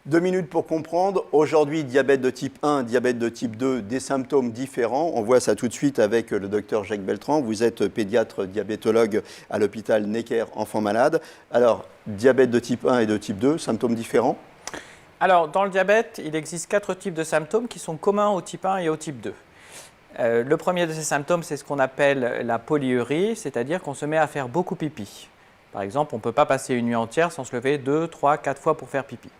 2 minutes pour comprendre. Aujourd'hui, diabète de type 1, diabète de type 2, des symptômes différents. On voit ça tout de suite avec le docteur Jacques Beltran. Vous êtes pédiatre diabétologue à l'hôpital Necker Enfants Malades. Alors, diabète de type 1 et de type 2, symptômes différents? Alors, dans le diabète, il existe 4 types de symptômes qui sont communs au type 1 et au type 2. Le premier de ces symptômes, c'est ce qu'on appelle la polyurie, c'est-à-dire qu'on se met à faire beaucoup pipi. Par exemple, on ne peut pas passer une nuit entière sans se lever 2, 3, 4 fois pour faire pipi.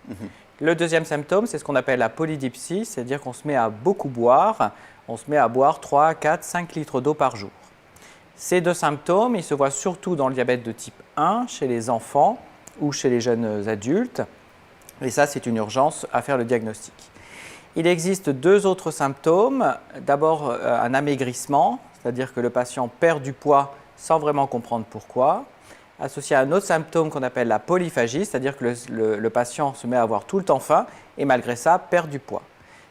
Le deuxième symptôme, c'est ce qu'on appelle la polydipsie, c'est-à-dire qu'on se met à beaucoup boire. On se met à boire 3, 4, 5 litres d'eau par jour. Ces 2 symptômes, ils se voient surtout dans le diabète de type 1, chez les enfants ou chez les jeunes adultes. Et ça, c'est une urgence à faire le diagnostic. Il existe 2 autres symptômes. D'abord, un amaigrissement, c'est-à-dire que le patient perd du poids sans vraiment comprendre pourquoi. Associé à un autre symptôme qu'on appelle la polyphagie, c'est-à-dire que le patient se met à avoir tout le temps faim et malgré ça perd du poids.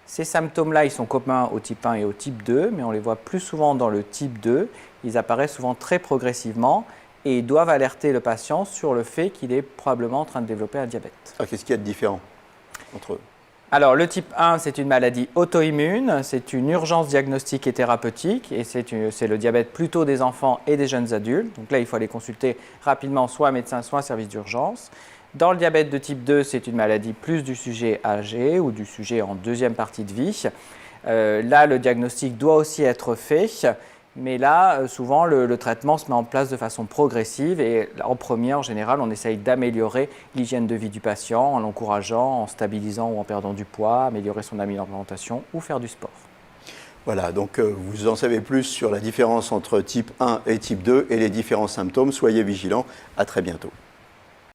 Ces symptômes-là, ils sont communs au type 1 et au type 2, mais on les voit plus souvent dans le type 2. Ils apparaissent souvent très progressivement et ils doivent alerter le patient sur le fait qu'il est probablement en train de développer un diabète. Qu'est-ce qu'il y a de différent entre eux? Alors, le type 1, c'est une maladie auto-immune, c'est une urgence diagnostique et thérapeutique, et c'est le diabète plutôt des enfants et des jeunes adultes. Donc là, il faut aller consulter rapidement soit un médecin, soit un service d'urgence. Dans le diabète de type 2, c'est une maladie plus du sujet âgé ou du sujet en deuxième partie de vie. Là, le diagnostic doit aussi être fait. Mais là, souvent, le traitement se met en place de façon progressive et en premier, en général, on essaye d'améliorer l'hygiène de vie du patient en l'encourageant, en stabilisant ou en perdant du poids, améliorer son alimentation ou faire du sport. Voilà, donc vous en savez plus sur la différence entre type 1 et type 2 et les différents symptômes. Soyez vigilants. À très bientôt.